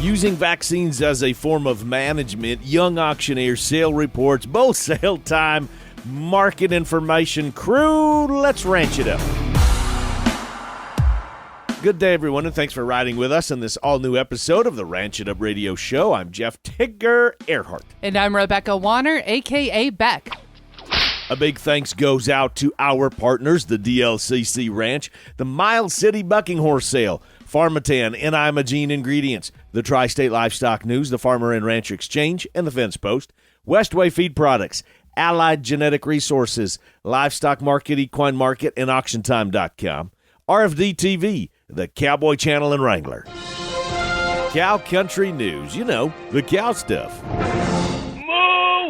Using vaccines as a form of management, young auctioneer, sale reports, both sale time, market information. Crew, let's ranch it up. Good day, everyone, and thanks for riding with us in this all-new episode of the Ranch It Up Radio Show. I'm Jeff Tigger Erhardt. And I'm Rebecca Wanner, a.k.a. Beck. A big thanks goes out to our partners, the DLCC Ranch, the Miles City Bucking Horse Sale, Pharmatan and Imogene Ingredients, the Tri-State Livestock News, the Farmer and Rancher Exchange, and the Fence Post, Westway Feed Products, Allied Genetic Resources, Livestock Market, Equine Market, and AuctionTime.com, RFD TV, the Cowboy Channel and Wrangler. Cow Country News, you know, the cow stuff.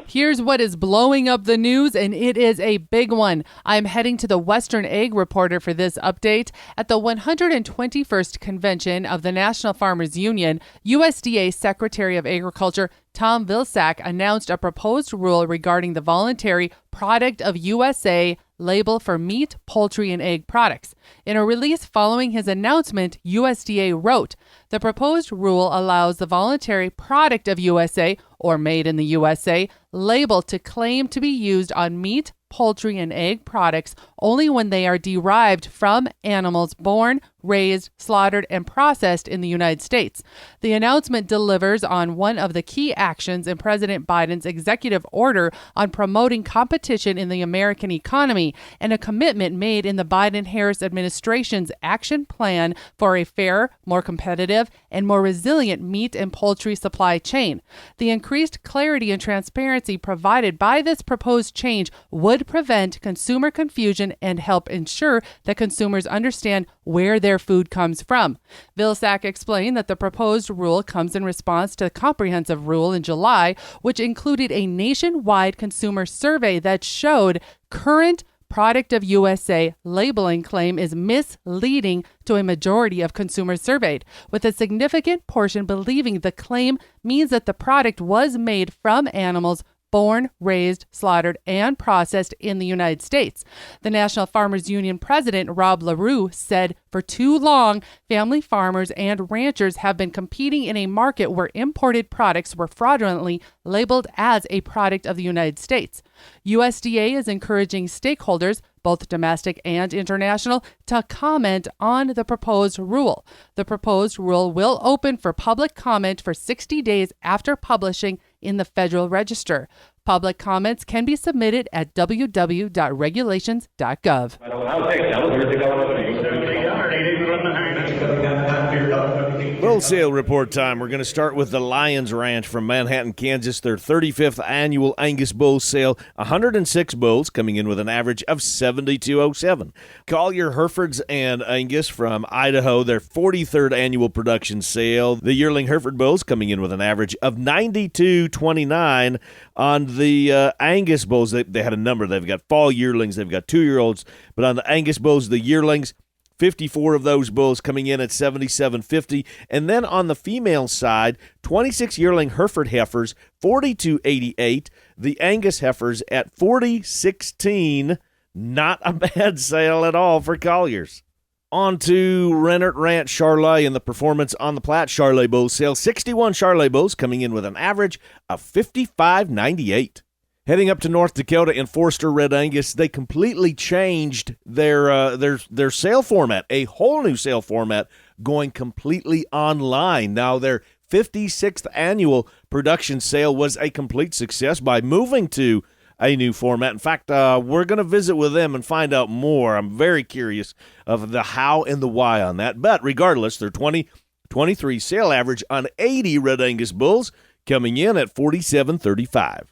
Here's what is blowing up the news, and it is a big one. I'm heading to the Western Egg Reporter for this update. At the 121st Convention of the National Farmers Union, USDA Secretary of Agriculture Tom Vilsack announced a proposed rule regarding the voluntary Product of USA label for meat, poultry, and egg products. In a release following his announcement, USDA wrote, "The proposed rule allows the voluntary Product of USA, or Made in the USA, label to claim to be used on meat, poultry, and egg products only when they are derived from animals born, raised, slaughtered, and processed in the United States." The announcement delivers on one of the key actions in President Biden's executive order on promoting competition in the American economy and a commitment made in the Biden-Harris administration's action plan for a fair, more competitive, and more resilient meat and poultry supply chain. The increased clarity and transparency provided by this proposed change would prevent consumer confusion and help ensure that consumers understand where their food comes from. Vilsack explained that the proposed rule comes in response to the comprehensive rule in July, which included a nationwide consumer survey that showed current Product of USA labeling claim is misleading to a majority of consumers surveyed, with a significant portion believing the claim means that the product was made from animals born, raised, slaughtered, and processed in the United States. The National Farmers Union president, Rob LaRue, said for too long, family farmers and ranchers have been competing in a market where imported products were fraudulently labeled as a product of the United States. USDA is encouraging stakeholders, both domestic and international, to comment on the proposed rule. The proposed rule will open for public comment for 60 days after publishing in the Federal Register. Public comments can be submitted at www.regulations.gov. Bull sale report time. We're going to start with the Lions Ranch from Manhattan, Kansas. Their 35th annual Angus Bull Sale. 106 bulls coming in with an average of 72.07. Collier Herefords and Angus from Idaho. Their 43rd annual production sale. The yearling Hereford bulls coming in with an average of 92.29. On the Angus bulls, they had a number. They've got fall yearlings. They've got 2-year-olds. But on the Angus bulls, the yearlings, 54 of those bulls coming in at 77.50. And then on the female side, 26 yearling Hereford heifers, 42.88. The Angus heifers at 40.16. Not a bad sale at all for Colliers. On to Rennert Ranch Charolais and the performance on the Platte Charolais Bull Sale. 61 Charolais bulls coming in with an average of 55.98. Heading up to North Dakota in Forster Red Angus, they completely changed their sale format, a whole new sale format, going completely online. Now, their 56th annual production sale was a complete success by moving to a new format. In fact, we're going to visit with them and find out more. I'm very curious of the how and the why on that. But regardless, their 2023 sale average on 80 Red Angus bulls coming in at 47.35.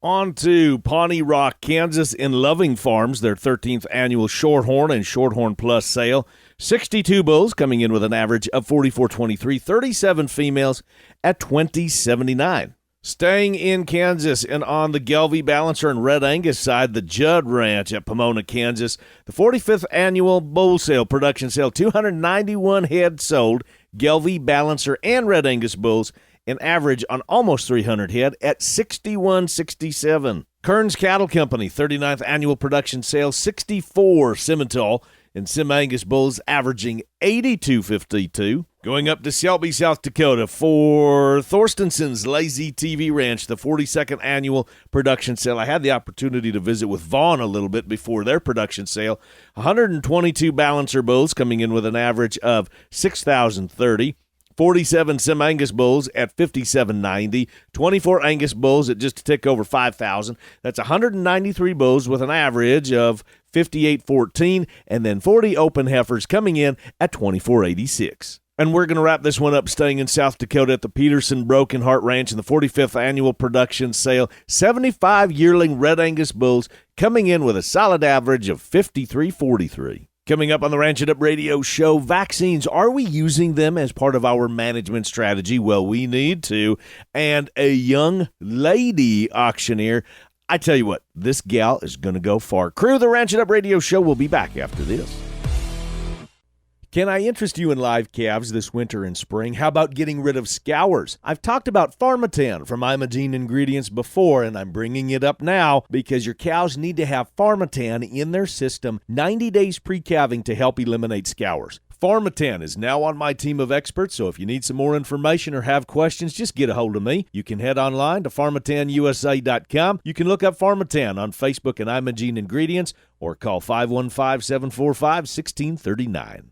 On to Pawnee Rock, Kansas in Loving Farms, their 13th annual Shorthorn and Shorthorn Plus sale. 62 bulls coming in with an average of 44.23, 37 females at 20.79. Staying in Kansas and on the Gelbvieh Balancer and Red Angus side, the Judd Ranch at Pomona, Kansas. The 45th annual bull sale, production sale, 291 head sold, Gelbvieh Balancer and Red Angus bulls, an average on almost 300 head at 61.67. Kearns Cattle Company, 39th annual production sale, 64 Simmental and Sim Angus bulls averaging 82.52. Going up to Shelby, South Dakota for Thorstenson's Lazy TV Ranch, the 42nd annual production sale. I had the opportunity to visit with Vaughn a little bit before their production sale. 122 balancer bulls coming in with an average of 6,030. 47 Sim Angus bulls at $5,790, 24 Angus bulls at just a tick over $5,000. That's 193 bulls with an average of $5,814, and then 40 open heifers coming in at $2,486. And we're going to wrap this one up staying in South Dakota at the Peterson Broken Heart Ranch in the 45th annual production sale. 75 yearling Red Angus bulls coming in with a solid average of $5,343. Coming up on the Ranch It Up radio show, vaccines. Are we using them as part of our management strategy? Well, we need to. And a young lady auctioneer. I tell you what, this gal is going to go far. Crew, the Ranch It Up radio show will be back after this. Can I interest you in live calves this winter and spring? How about getting rid of scours? I've talked about Pharmatan from Imogene Ingredients before, and I'm bringing it up now because your cows need to have Pharmatan in their system 90 days pre-calving to help eliminate scours. Pharmatan is now on my team of experts, so if you need some more information or have questions, just get a hold of me. You can head online to PharmatanUSA.com. You can look up Pharmatan on Facebook and Imogene Ingredients, or call 515-745-1639.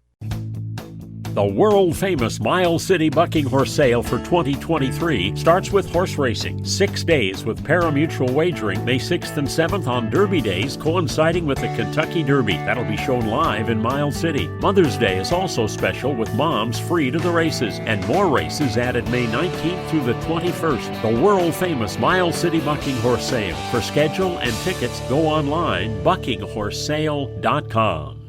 The world-famous Miles City Bucking Horse Sale for 2023 starts with horse racing. 6 days with pari-mutuel wagering, May 6th and 7th on Derby days, coinciding with the Kentucky Derby. That'll be shown live in Miles City. Mother's Day is also special with moms free to the races, and more races added May 19th through the 21st. The world-famous Miles City Bucking Horse Sale. For schedule and tickets, go online, buckinghorsesale.com.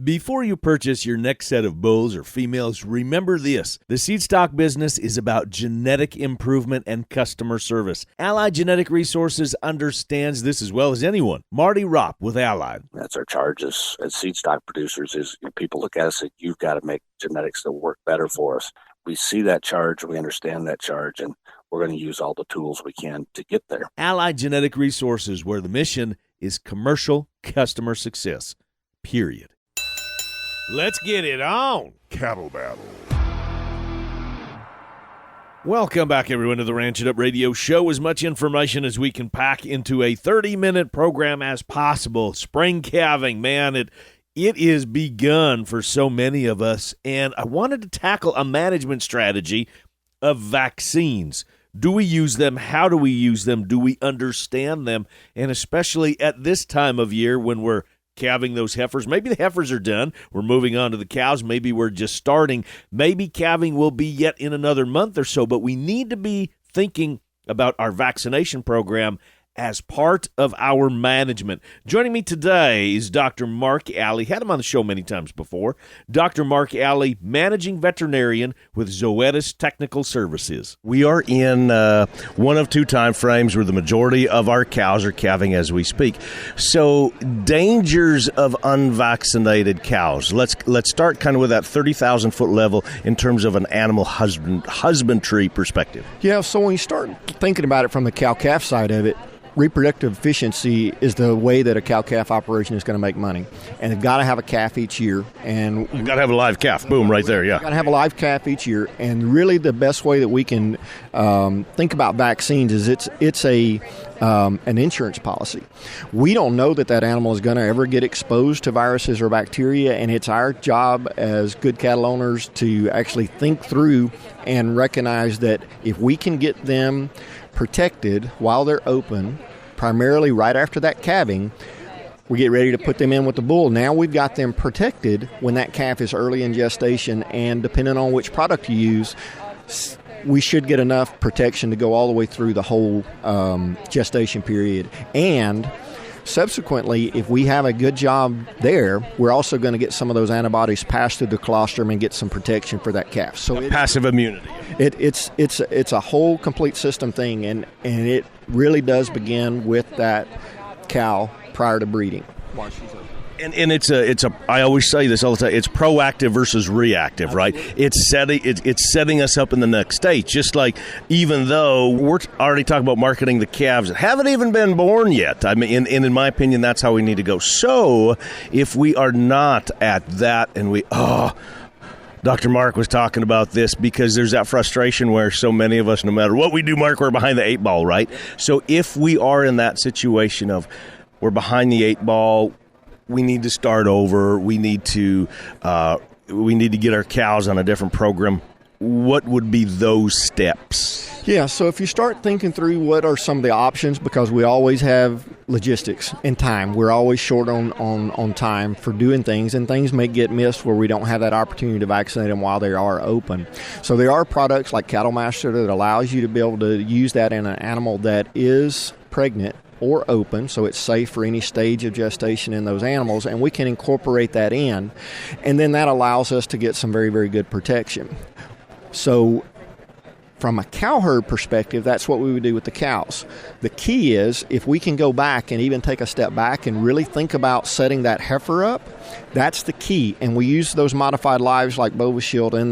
Before you purchase your next set of bulls or females, remember this. The seed stock business is about genetic improvement and customer service. Allied Genetic Resources understands this as well as anyone. Marty Ropp with Allied. That's our charge as seed stock producers is people look at us and you've got to make genetics that work better for us. We see that charge, we understand that charge, and we're going to use all the tools we can to get there. Allied Genetic Resources, where the mission is commercial customer success. Period. Let's get it on. Cattle Battle. Welcome back, everyone, to the Ranch It Up radio show. As much information as we can pack into a 30-minute program as possible. Spring calving, man, it is begun for so many of us, and I wanted to tackle a management strategy of vaccines. Do we use them? How do we use them? Do we understand them? And especially at this time of year when we're calving those heifers. Maybe the heifers are done. We're moving on to the cows. Maybe we're just starting. Maybe calving will be yet in another month or so, but we need to be thinking about our vaccination program as part of our management. Joining me today is Dr. Mark Alley. Had him on the show many times before. Dr. Mark Alley, managing veterinarian with Zoetis Technical Services. We are in one of two time frames where the majority of our cows are calving as we speak. So dangers of unvaccinated cows. Let's start kind of with that 30,000 foot level in terms of an animal husbandry perspective. Yeah, so when you start thinking about it from the cow-calf side of it, reproductive efficiency is the way that a cow-calf operation is going to make money. And they've got to have a calf each year. And you've got to have a live calf. Boom, right there, yeah. You've got to have a live calf each year. And really the best way that we can think about vaccines is it's an insurance policy. We don't know that animal is going to ever get exposed to viruses or bacteria, and it's our job as good cattle owners to actually think through and recognize that if we can get them protected while they're open, primarily right after that calving, we get ready to put them in with the bull. Now we've got them protected when that calf is early in gestation, and depending on which product you use, we should get enough protection to go all the way through the whole gestation period. And subsequently, if we have a good job there, we're also going to get some of those antibodies passed through the colostrum and get some protection for that calf. So passive immunity. It's a whole complete system thing, and it really does begin with that cow prior to breeding. And it's a I always say this all the time. It's proactive versus reactive, right? It's setting us up in the next stage. Just like even though we're already talking about marketing the calves that haven't even been born yet. I mean, and in my opinion, that's how we need to go. So if we are not at that, and Dr. Mark was talking about this because there's that frustration where so many of us, no matter what we do, Mark, we're behind the 8 ball, right? So if we are in that situation of we're behind the 8 ball, we need to start over, we need to get our cows on a different program, what would be those steps? Yeah, so if you start thinking through what are some of the options, because we always have logistics and time. We're always short on time for doing things, and things may get missed where we don't have that opportunity to vaccinate them while they are open. So there are products like Cattle Master that allows you to be able to use that in an animal that is pregnant or open, so it's safe for any stage of gestation in those animals, and we can incorporate that in, and then that allows us to get some very, very good protection. So from a cow herd perspective, that's what we would do with the cows. The key is if we can go back and even take a step back and really think about setting that heifer up, that's the key. And we use those modified lives like Bovishield in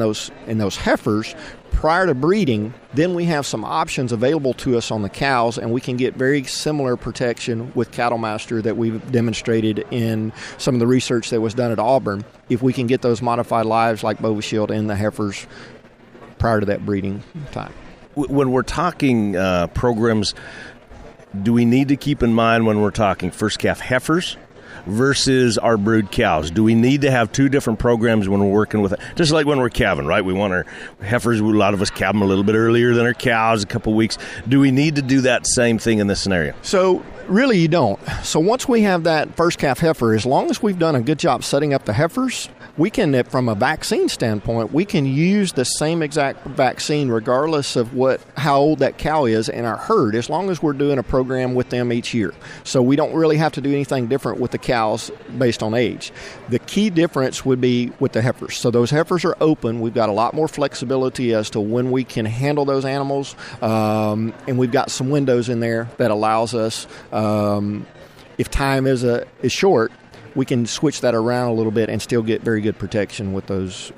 those heifers prior to breeding. Then we have some options available to us on the cows, and we can get very similar protection with Cattle Master that we've demonstrated in some of the research that was done at Auburn. If we can get those modified lives like Bovishield in the heifers prior to that breeding time. When we're talking programs, do we need to keep in mind when we're talking first calf heifers versus our brood cows? Do we need to have two different programs when we're working with it? Just like when we're calving, right? We want our heifers, a lot of us calve them a little bit earlier than our cows, a couple weeks. Do we need to do that same thing in this scenario? So really you don't. So once we have that first calf heifer, as long as we've done a good job setting up the heifers, we can, from a vaccine standpoint, we can use the same exact vaccine regardless of how old that cow is in our herd, as long as we're doing a program with them each year. So we don't really have to do anything different with the cows based on age. The key difference would be with the heifers. So those heifers are open. We've got a lot more flexibility as to when we can handle those animals, and we've got some windows in there that allows us, if time is short, we can switch that around a little bit and still get very good protection with those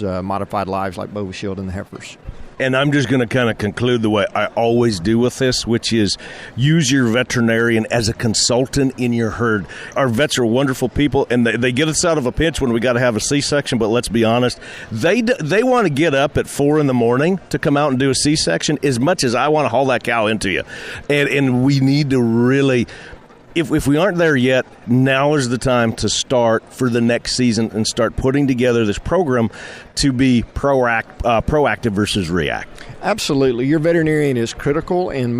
modified lives like Bovishield and the heifers. And I'm just going to kind of conclude the way I always do with this, which is use your veterinarian as a consultant in your herd. Our vets are wonderful people, and they get us out of a pinch when we got to have a C-section, but let's be honest, they want to get up at 4 in the morning to come out and do a C-section as much as I want to haul that cow into you. And we need to really... If we aren't there yet, now is the time to start for the next season and start putting together this program to be proactive versus react. Absolutely. Your veterinarian is critical in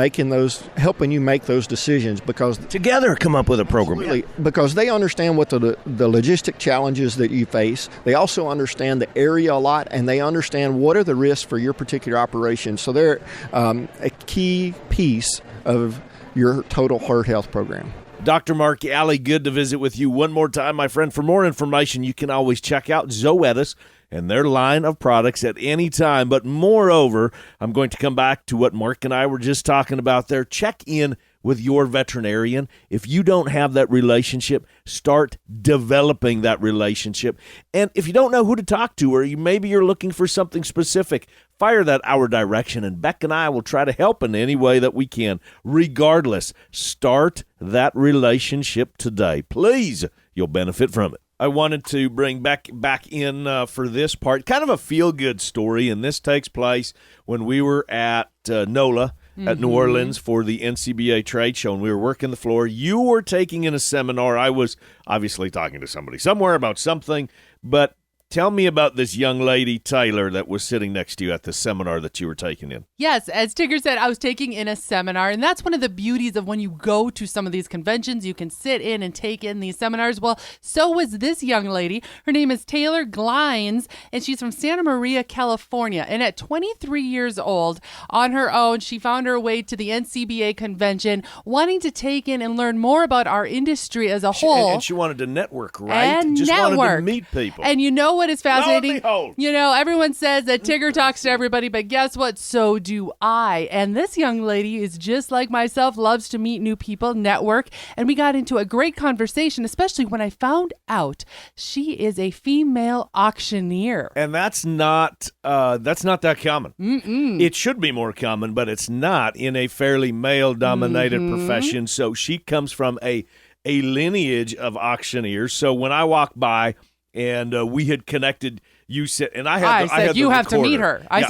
helping you make those decisions, because together come up with a program. Absolutely, because they understand what the logistic challenges that you face. They also understand the area a lot, and they understand what are the risks for your particular operation. So they're a key piece of your total herd health program. Dr. Mark Alley, good to visit with you one more time, my friend. For more information, you can always check out Zoetis and their line of products at any time. But moreover, I'm going to come back to what Mark and I were just talking about there. Check in with your veterinarian. If you don't have that relationship, start developing that relationship. And if you don't know who to talk to, or maybe you're looking for something specific, fire that our direction, and Beck and I will try to help in any way that we can. Regardless, start that relationship today. Please, you'll benefit from it. I wanted to bring back in for this part, kind of a feel-good story, and this takes place when we were at NOLA, at New Orleans for the NCBA trade show, and we were working the floor. You were taking in a seminar. I was obviously talking to somebody somewhere about something, but tell me about this young lady, Taylor, that was sitting next to you at the seminar that you were taking in. Yes, as Tigger said, I was taking in a seminar, and that's one of the beauties of when you go to some of these conventions. You can sit in and take in these seminars. Well, so was this young lady. Her name is Taylor Glines, and she's from Santa Maria, California. And at 23 years old, on her own, she found her way to the NCBA convention, wanting to take in and learn more about our industry as a whole. And she wanted to network, right? And just network. Wanted to meet people. And you know what is fascinating? Lo and behold. Everyone says that Tigger talks to everybody, but guess what? So do I. And this young lady is just like myself, loves to meet new people, network, and we got into a great conversation, especially when I found out she is a female auctioneer. And that's not that common. It should be more common, but it's not in a fairly male-dominated profession. So she comes from a lineage of auctioneers. So when I walked by and we had connected, you said, and I said had you the have to meet recorder. her. I Yeah.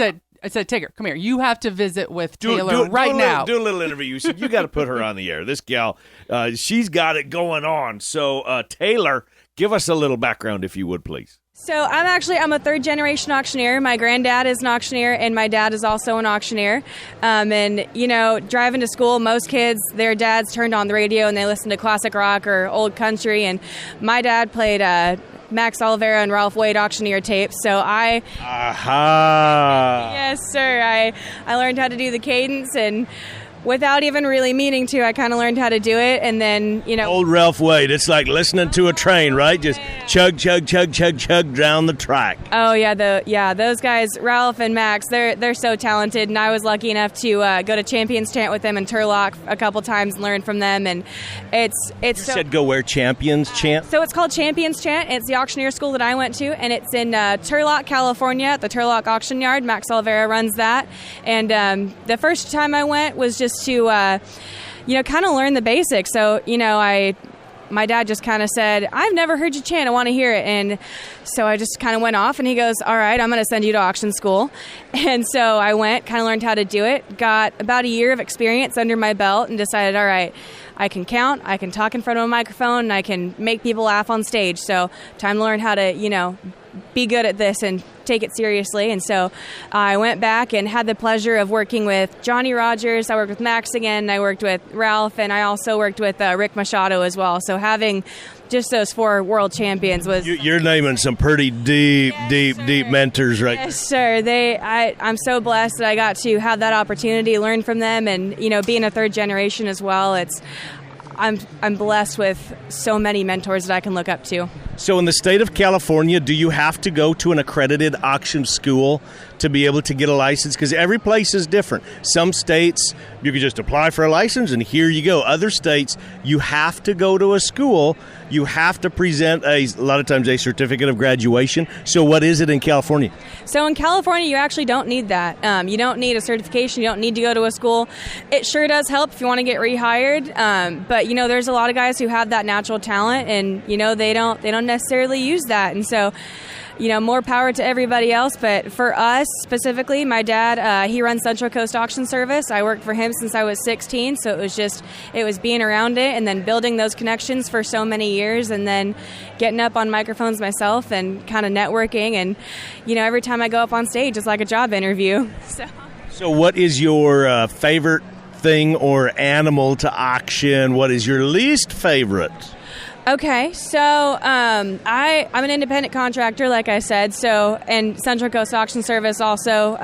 said, Tigger, come here. You have to visit with Do Taylor right now. Do a little interview. You said you got to put her on the air. This gal, she's got it going on. So, Taylor, give us a little background, if you would, please. So I'm a third generation auctioneer. My granddad is an auctioneer and my dad is also an auctioneer. And, driving to school, most kids, their dads turned on the radio and they listened to classic rock or old country. And my dad played Max Olivera and Ralph Wade auctioneer tapes. So yes, sir. I learned how to do the cadence, and without even really meaning to, I kind of learned how to do it. And then, Old Ralph Wade. It's like listening to a train, right? Just chug, chug, chug, chug, chug down the track. Oh, yeah. Those guys, Ralph and Max, they're so talented. And I was lucky enough to go to Champions Chant with them in Turlock a couple times and learn from them. And You said go where Champions Chant? So it's called Champions Chant. It's the auctioneer school that I went to, and it's in Turlock, California, at the Turlock Auction Yard. Max Olivera runs that. And the first time I went was just to, kind of learn the basics. So, my dad just kind of said, I've never heard you chant. I want to hear it. And so I just kind of went off, and he goes, all right, I'm going to send you to auction school. And so I went, kind of learned how to do it, got about a year of experience under my belt, and decided, all right, I can count, I can talk in front of a microphone, and I can make people laugh on stage. So time to learn how to, be good at this and take it seriously. And so I went back and had the pleasure of working with Johnny Rogers. I worked with Max again. I worked with Ralph, and I also worked with Rick Machado as well. So having just those 4 world champions was... You're naming some pretty deep mentors, right? Yes, sir. I'm so blessed that I got to have that opportunity, learn from them, and, being a third generation as well, I'm blessed with so many mentors that I can look up to. So in the state of California, do you have to go to an accredited auction school to be able to get a license? Because every place is different. Some states, you can just apply for a license and here you go. Other states, you have to go to a school. You have to present a lot of times a certificate of graduation. So what is it in California? So in California, you actually don't need that. You don't need a certification. You don't need to go to a school. It sure does help if you want to get rehired. But there's a lot of guys who have that natural talent, and they don't necessarily use that. And so, more power to everybody else. But for us specifically, my dad, he runs Central Coast Auction Service. I worked for him since I was 16. So it was being around it and then building those connections for so many years, and then getting up on microphones myself and kind of networking. And, every time I go up on stage, it's like a job interview. So what is your favorite thing or animal to auction? What is your least favorite? Okay, so I'm an independent contractor, like I said. So, and Central Coast Auction Service also,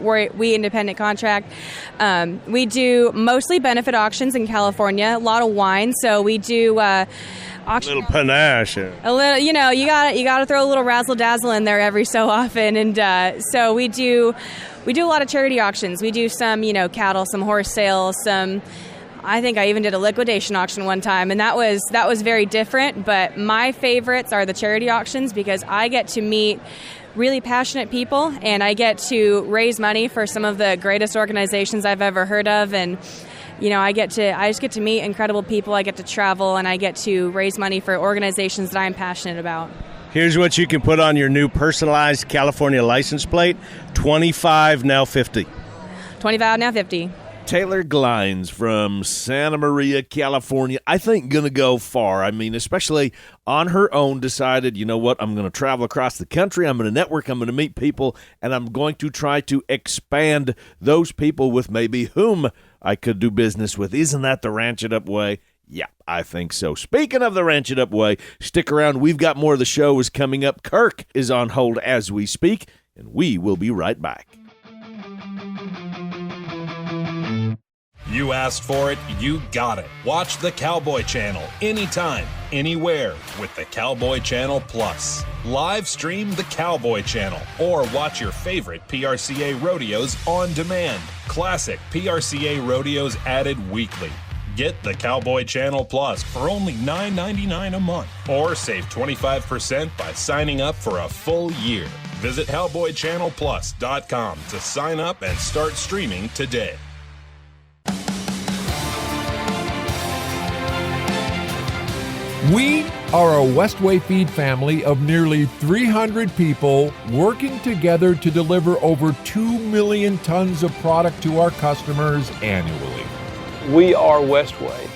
we independent contract. We do mostly benefit auctions in California. A lot of wine, so we do auction. A little panache. A little, you got to throw a little razzle dazzle in there every so often, and so we do a lot of charity auctions. We do some, cattle, some horse sales, some. I think I even did a liquidation auction one time, and that was very different. But my favorites are the charity auctions because I get to meet really passionate people, and I get to raise money for some of the greatest organizations I've ever heard of. And I just get to meet incredible people. I get to travel, and I get to raise money for organizations that I'm passionate about. Here's what you can put on your new personalized California license plate: 25, now 50. 25, now 50. Taylor Glines from Santa Maria, California, I think going to go far. I mean, especially on her own, decided, you know what, I'm going to travel across the country, I'm going to network, I'm going to meet people, and I'm going to try to expand those people with maybe whom I could do business with. Isn't that the Ranch It Up way? Yeah, I think so. Speaking of the Ranch It Up way, stick around. We've got more of the show is coming up. Kirk is on hold as we speak, and we will be right back. You asked for it, you got it. Watch the Cowboy Channel anytime, anywhere with the Cowboy Channel Plus. Live stream the Cowboy Channel or watch your favorite PRCA rodeos on demand. Classic PRCA rodeos added weekly. Get the Cowboy Channel Plus for only $9.99 a month or save 25% by signing up for a full year. Visit cowboychannelplus.com to sign up and start streaming today. We are a Westway feed family of nearly 300 people working together to deliver over 2 million tons of product to our customers annually. We are Westway.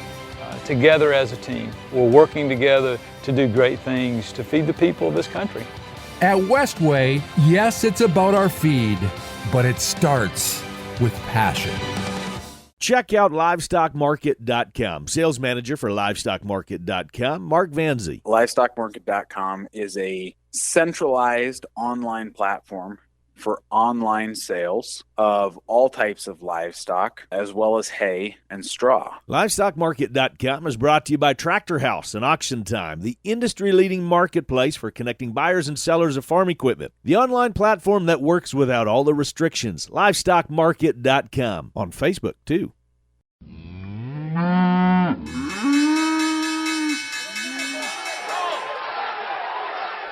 Together as a team, we're working together to do great things to feed the people of this country. At Westway, yes, it's about our feed, but it starts with passion. Check out livestockmarket.com. Sales manager for livestockmarket.com, Mark Vanzi. Livestockmarket.com is a centralized online platform for online sales of all types of livestock, as well as hay and straw. Livestockmarket.com is brought to you by Tractor House and Auction Time, the industry-leading marketplace for connecting buyers and sellers of farm equipment. The online platform that works without all the restrictions. Livestockmarket.com. On Facebook, too.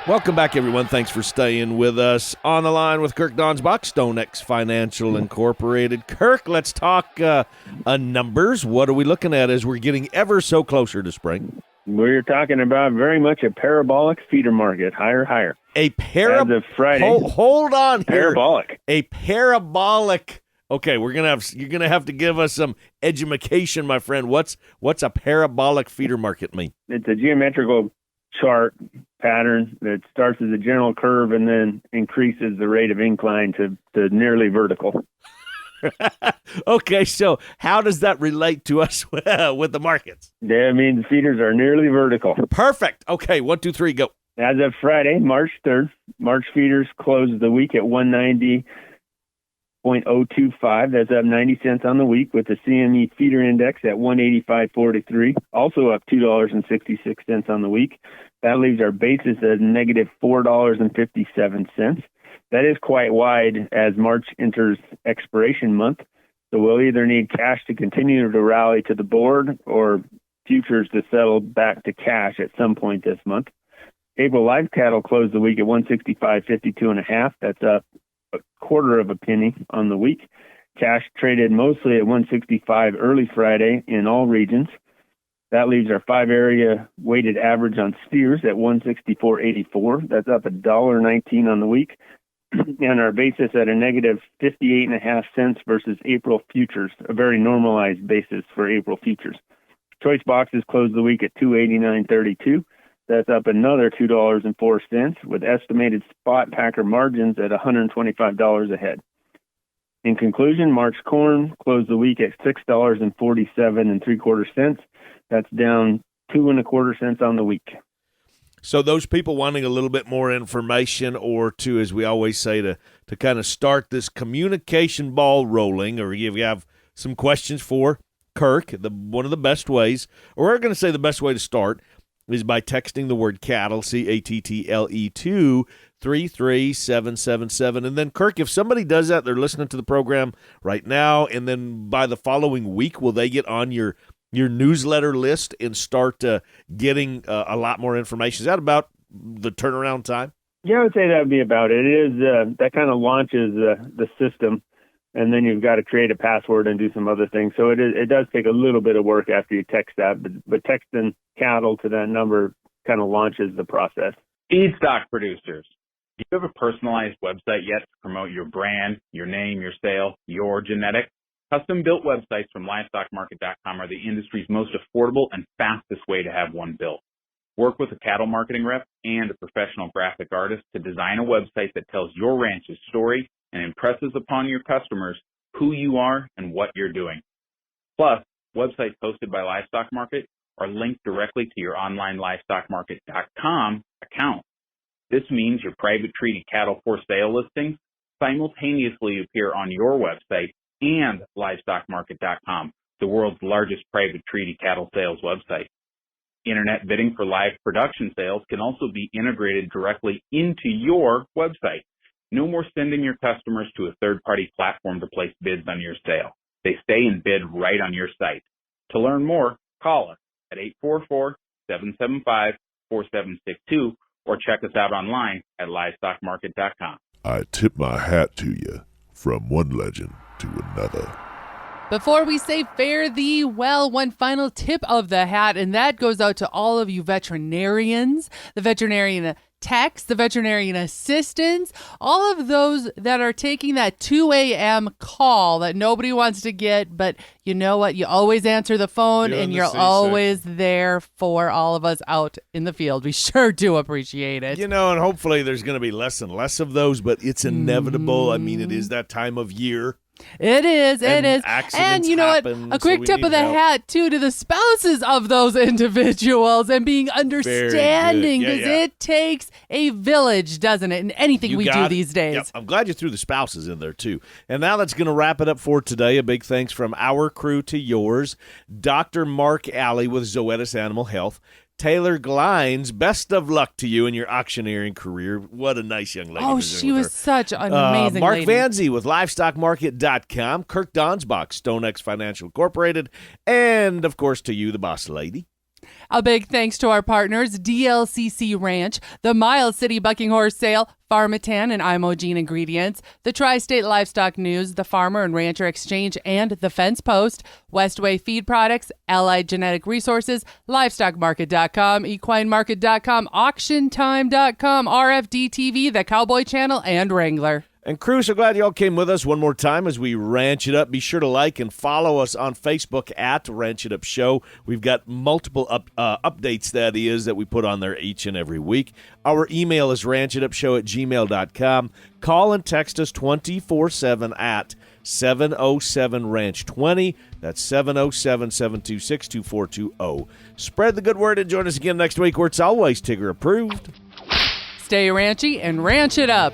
Welcome back, everyone. Thanks for staying with us. On the line with Kirk Donsbach, StoneX Financial Incorporated. Kirk, let's talk numbers. What are we looking at as we're getting ever so closer to spring? We're talking about very much a parabolic feeder market, higher. A As of Friday. Hold on here. Parabolic. A parabolic. Okay, you're gonna have to give us some education, my friend. What's a parabolic feeder market mean? It's a geometrical chart pattern that starts as a general curve and then increases the rate of incline to nearly vertical. Okay, so how does that relate to us with the markets? Yeah, I mean, the feeders are nearly vertical. Perfect. Okay, 1, 2, 3, go. As of Friday, March 3rd, March feeders closed the week at 190.025. That's up 90 cents on the week, with the CME feeder index at 185.43, also up $2.66 on the week. That leaves our basis at negative $4.57. That is quite wide as March enters expiration month. So we'll either need cash to continue to rally to the board or futures to settle back to cash at some point this month. April live cattle closed the week at 165.52.5. That's up a quarter of a penny on the week. Cash traded mostly at 165 early Friday in all regions. That leaves our 5-area weighted average on steers at 164.84. That's up $1.19 on the week. And our basis at a negative 58.5 cents versus April futures, a very normalized basis for April futures. Choice boxes closed the week at 289.32. That's up another $2.04, with estimated spot packer margins at $125 a head. In conclusion, March corn closed the week at $6.4775. That's down 2.25 cents on the week. So those people wanting a little bit more information, or to, as we always say, to kind of start this communication ball rolling, or if you have some questions for Kirk, one of the best ways, or we're going to say the best way to start, is by texting the word cattle, CATTLE, to 33777. And then, Kirk, if somebody does that, they're listening to the program right now, and then by the following week, will they get on your newsletter list and start getting a lot more information? Is that about the turnaround time? Yeah, I would say that would be about it. It is that kind of launches the system, and then you've got to create a password and do some other things. So it does take a little bit of work after you text that, but texting cattle to that number kind of launches the process. Feedstock producers. Do you have a personalized website yet to promote your brand, your name, your sale, your genetics? Custom-built websites from livestockmarket.com are the industry's most affordable and fastest way to have one built. Work with a cattle marketing rep and a professional graphic artist to design a website that tells your ranch's story and impresses upon your customers who you are and what you're doing. Plus, websites hosted by Livestock Market are linked directly to your online livestockmarket.com account. This means your private treaty cattle for sale listings simultaneously appear on your website and livestockmarket.com, the world's largest private treaty cattle sales website. Internet bidding for live production sales can also be integrated directly into your website. No more sending your customers to a third-party platform to place bids on your sale. They stay and bid right on your site. To learn more, call us at 844-775-4762 or check us out online at livestockmarket.com. I tip my hat to you, from one legend to another. Before we say fare thee well, one final tip of the hat, and that goes out to all of you veterinarians, the veterinarian techs, the veterinarian assistants, all of those that are taking that 2 a.m. call that nobody wants to get, but you know what? You always answer the phone, and you're always there for all of us out in the field. We sure do appreciate it. You know, and hopefully there's going to be less and less of those, but it's inevitable. I mean, it is that time of year. It is. And you know what? A quick tip of the hat, too, to the spouses of those individuals and being understanding, because it takes a village, doesn't it, in anything we do these days. Yep. I'm glad you threw the spouses in there, too. And now that's going to wrap it up for today. A big thanks from our crew to yours. Dr. Mark Alley with Zoetis Animal Health. Taylor Glines, best of luck to you in your auctioneering career. What a nice young lady. Oh, she was such an amazing Mark lady. Vanzie with LivestockMarket.com, Kirk Donsbach, StoneX Financial Incorporated, and, of course, to you, the Boss Lady. A big thanks to our partners, DLCC Ranch, the Miles City Bucking Horse Sale, Pharmatan and Imogene Ingredients, the Tri-State Livestock News, the Farmer and Rancher Exchange, and the Fence Post, Westway Feed Products, Allied Genetic Resources, LivestockMarket.com, EquineMarket.com, AuctionTime.com, RFD TV, the Cowboy Channel, and Wrangler. And crew, so glad you all came with us one more time as we ranch it up. Be sure to like and follow us on Facebook at Ranch It Up Show. We've got multiple updates, that we put on there each and every week. Our email is ranchitupshow@gmail.com. Call and text us 24/7 at 707-RANCH-20. That's 707-726-2420. Spread the good word and join us again next week where it's always Tigger approved. Stay ranchy and ranch it up.